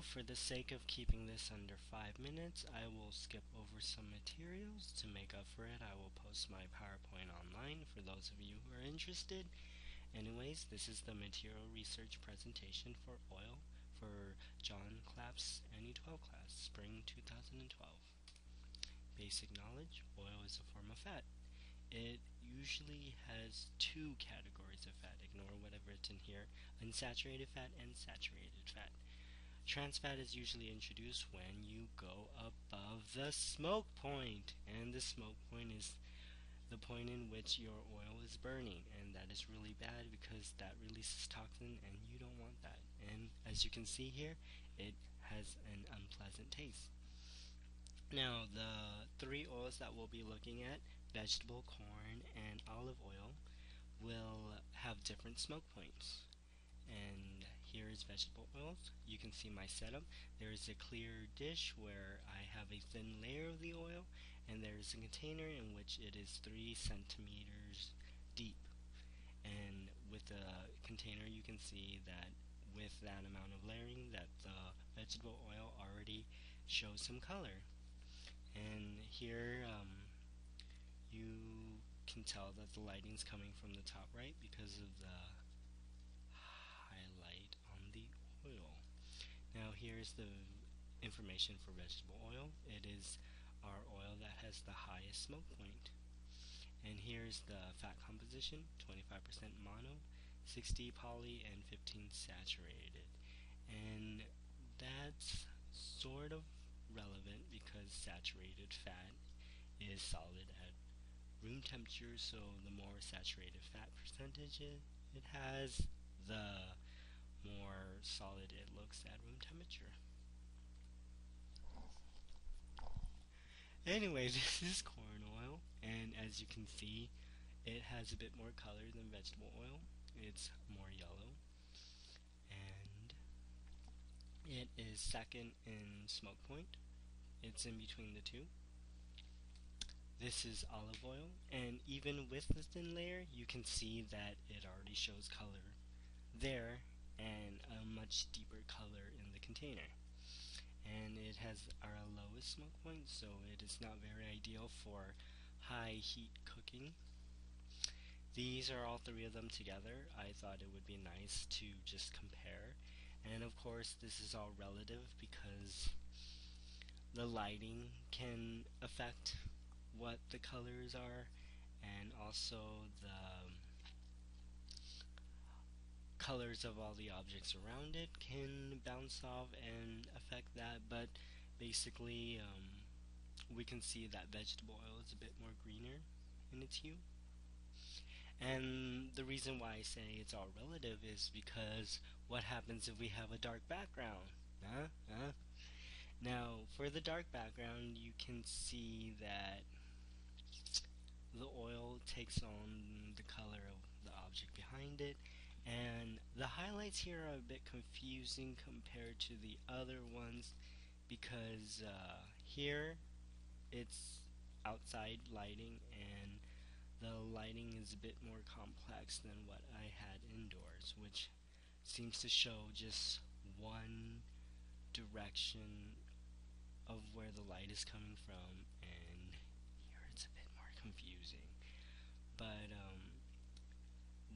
for the sake of keeping this under 5 minutes, I will skip over some materials. To make up for it, I will post my PowerPoint online for those of you who are interested. Anyways, this is the material research presentation for oil for John Clapp's NE12 class, spring 2012. Basic knowledge: oil is a form of fat. It usually has two categories of fat. Ignore whatever it's in here: unsaturated fat and saturated fat. Trans fat is usually introduced when you go above the smoke point, and the smoke point is the point in which your oil is burning, and that is really bad because that releases toxin and you don't want that. And as you can see here, it has an unpleasant taste. Now, the three oils that we'll be looking at, vegetable, corn, and olive oil, will have different smoke points. And here is vegetable oils. You can see my setup. There is a clear dish where I have a thin layer of the oil, and there is a container in which it is 3 centimeters deep. And with the container, you can see that with that amount of layering, that the vegetable oil already shows some color. And here you can tell that the lighting's coming from the top right because of the highlight on the oil. Now here's the information for vegetable oil. It is our oil that has the highest smoke point. And here's the fat composition: 25% mono, 60 poly, and 15 saturated. And that's sort of relevant because saturated fat is solid at room temperature, so the more saturated fat percentage it has, the more solid it looks at room temperature. Anyway, this is corn oil, and as you can see, it has a bit more color than vegetable oil. It's more yellow, and it is second in smoke point. It's in between the two. This is olive oil, and even with the thin layer, you can see that it already shows color there and a much deeper color in the container. And it has our lowest smoke point, so it is not very ideal for high heat cooking. These are all three of them together. I thought it would be nice to just compare, and of course this is all relative because the lighting can affect what the colors are, and also the colors of all the objects around it can bounce off and affect that. But basically we can see that vegetable oil is a bit more greener in its hue. And the reason why I say it's all relative is because what happens if we have a dark background? Now, for the dark background, you can see that the oil takes on the color of the object behind it, and the highlights here are a bit confusing compared to the other ones because here it's outside lighting, and the lighting is a bit more complex than what I had indoors, which seems to show just one direction of where the light is coming from, and here it's a bit more confusing. But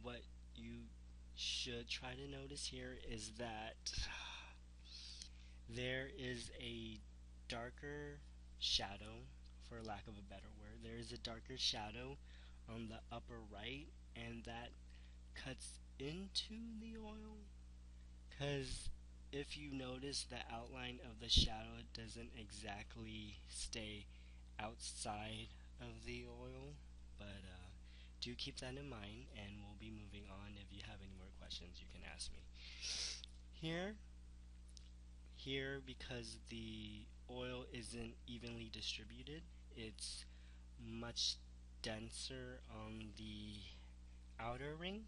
what you should try to notice here is that there is a darker shadow, for lack of a better word. There is a darker shadow on the upper right, and that cuts into the oil, because if you notice, the outline of the shadow doesn't exactly stay outside of the oil. But do keep that in mind, and we'll be moving on. If you have any more questions, you can ask me. Here, because the oil isn't evenly distributed, it's much denser on the outer ring.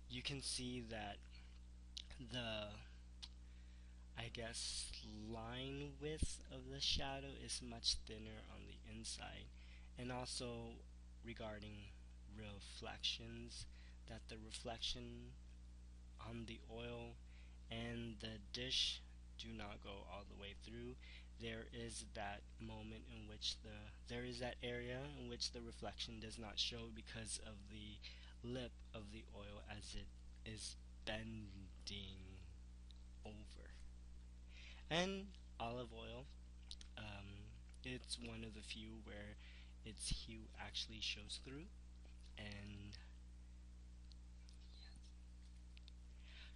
You can see that the, I guess, line width of the shadow is much thinner on the inside. And also regarding reflections, that the reflection on the oil and the dish do not go all the way through. There is that moment in which there is that area in which the reflection does not show because of the lip of the oil as it is bending over. And olive oil, it's one of the few where its hue actually shows through. And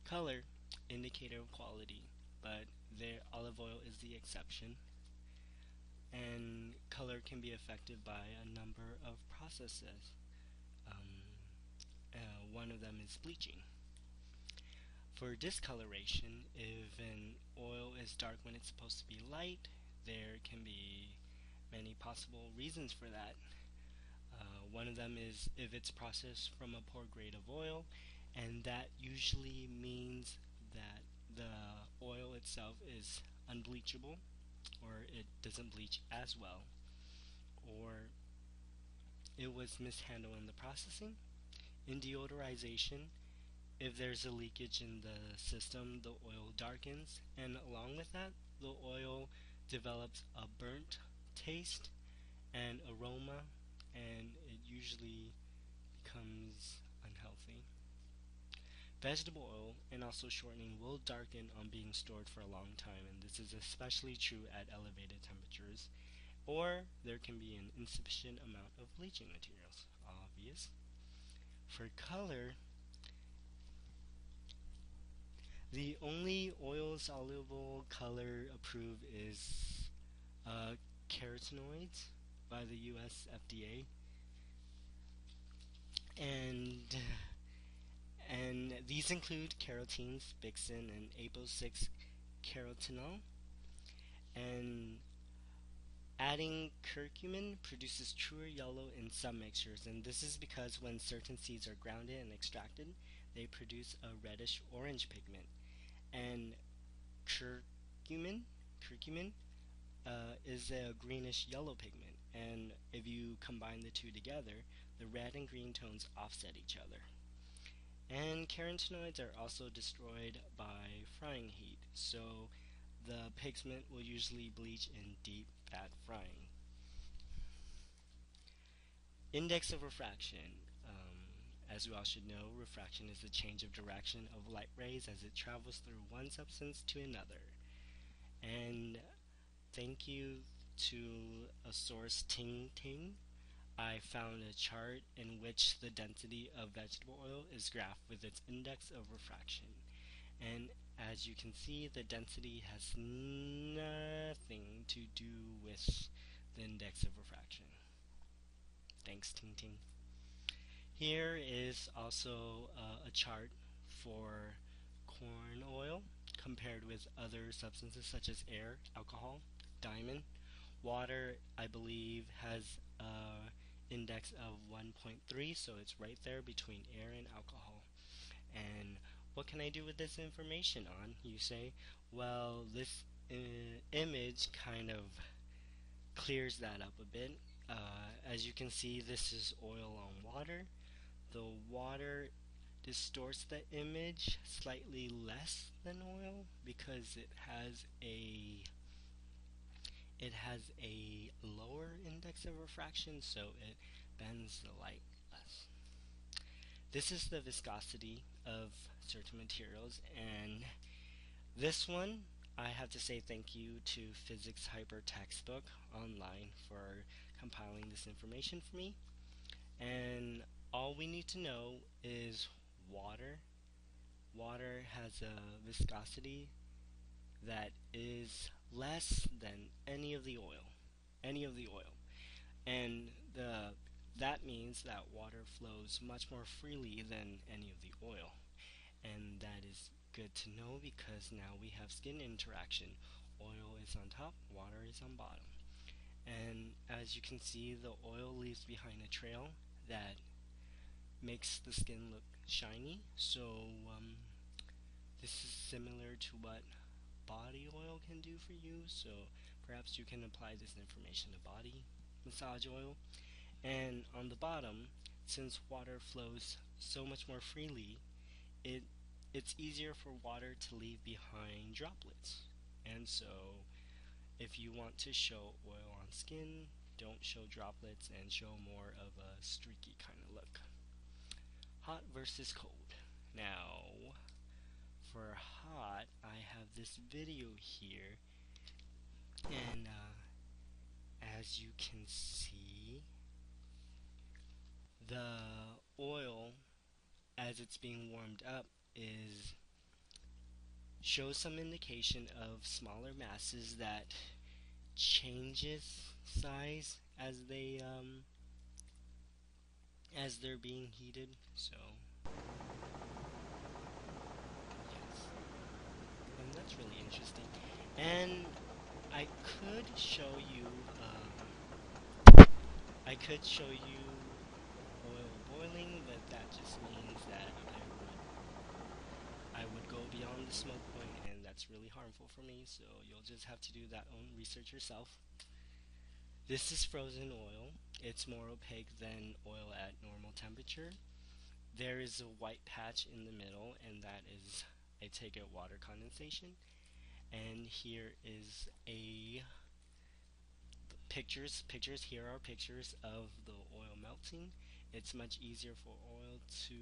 color, indicator of quality, but their olive oil is the exception. And color can be affected by a number of processes. One of them is bleaching. For discoloration, if an oil is dark when it's supposed to be light, there can be many possible reasons for that. One of them is if it's processed from a poor grade of oil, and that usually means that the oil itself is unbleachable, or it doesn't bleach as well, or it was mishandled in the processing. In deodorization, if there's a leakage in the system, the oil darkens, and along with that, the oil develops a burnt taste and aroma, and it usually becomes unhealthy. Vegetable oil and also shortening will darken on being stored for a long time, and this is especially true at elevated temperatures. Or there can be an insufficient amount of bleaching materials, obvious. For color, the only oil soluble color approved is carotenoids by the US FDA, and these include carotenes, bixin, and apo-6 carotenol. And adding curcumin produces truer yellow in some mixtures, and this is because when certain seeds are grounded and extracted, they produce a reddish orange pigment. And curcumin is a greenish yellow pigment, and if you combine the two together, the red and green tones offset each other. And carotenoids are also destroyed by frying heat, so the pigment will usually bleach in deep fat frying. Index of refraction. As you all should know, refraction is the change of direction of light rays as it travels through one substance to another. And thank you to a source, Ting Ting, I found a chart in which the density of vegetable oil is graphed with its index of refraction. And as you can see, the density has nothing to do with the index of refraction. Thanks, Ting Ting. Here is also a chart for corn oil compared with other substances such as air, alcohol, diamond. Water, I believe, has an index of 1.3, so it's right there between air and alcohol. And what can I do with this information on, you say? Well, this image kind of clears that up a bit. As you can see, this is oil on water. The water distorts the image slightly less than oil because it has a lower index of refraction, so it bends the light less. This is the viscosity of certain materials, and this one I have to say thank you to Physics Hyper Textbook online for compiling this information for me. And all we need to know is water. Water has a viscosity that is less than any of the oil. And that means that water flows much more freely than any of the oil. And that is good to know because now we have skin interaction. Oil is on top, water is on bottom. And as you can see, the oil leaves behind a trail that makes the skin look shiny. So this is similar to what body oil can do for you. So perhaps you can apply this information to body massage oil. And on the bottom, since water flows so much more freely, it's easier for water to leave behind droplets. And so, if you want to show oil on skin, don't show droplets and show more of a streaky kind of look. Hot versus cold. Now, for hot, I have this video here, and as you can see, the oil, as it's being warmed up, is shows some indication of smaller masses that changes size as they're being heated. So yes, and that's really interesting. And I could show you I could show you oil boiling, but that just means that I would go beyond the smoke point, and that's really harmful for me. So you'll just have to do that own research yourself. This is frozen oil. It's more opaque than oil at normal temperature. There is a white patch in the middle, and that is, I take it, water condensation. And here is a pictures. Here are pictures of the oil melting. It's much easier for oil to,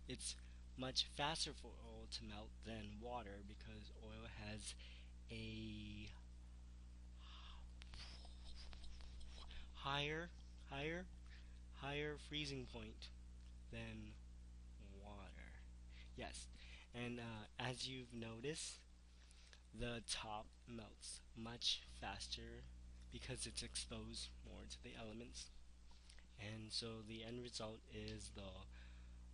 it's much faster for oil to melt than water because oil has a higher, higher, higher freezing point than water. Yes, and as you've noticed, the top melts much faster because it's exposed more to the elements. And so the end result is the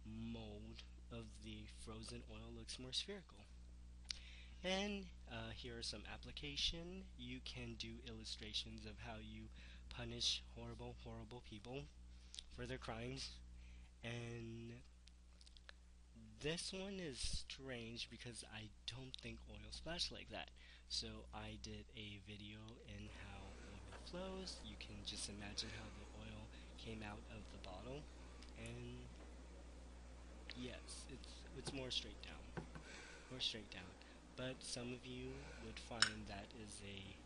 mold of the frozen oil looks more spherical. And here are some application. You can do illustrations of how you punish horrible, horrible people for their crimes. And this one is strange because I don't think oil splashed like that. So I did a video in how oil flows. You can just imagine how the oil came out of the bottle. And yes, it's more straight down. More straight down. But some of you would find that is a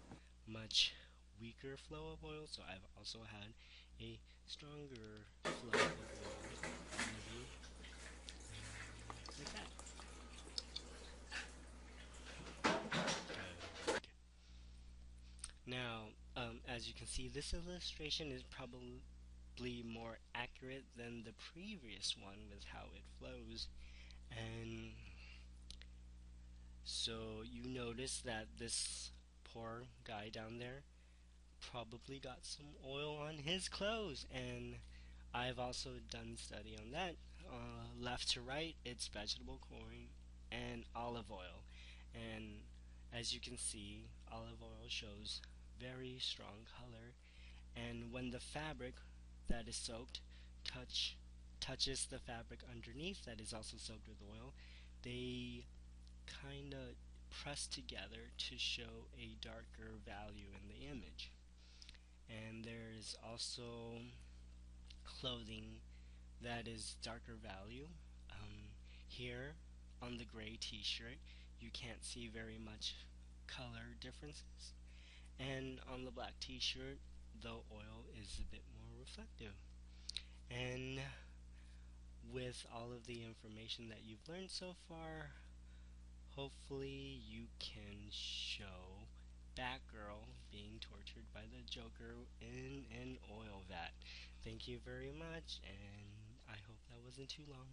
much weaker flow of oil, so I've also had a stronger flow of oil maybe like that. Good. Now, as you can see, this illustration is probably more accurate than the previous one with how it flows. And so you notice that this poor guy down there probably got some oil on his clothes, and I've also done study on that. Left to right, it's vegetable corn and olive oil, and as you can see, olive oil shows very strong color, and when the fabric that is soaked touches the fabric underneath that is also soaked with oil, they kind of press together to show a darker value in the image. And there's also clothing that is darker value. Here on the gray t-shirt, you can't see very much color differences. And on the black t-shirt, the oil is a bit more reflective. And with all of the information that you've learned so far, hopefully you can show Batgirl being tortured by the Joker in an oil vat. Thank you very much, and I hope that wasn't too long.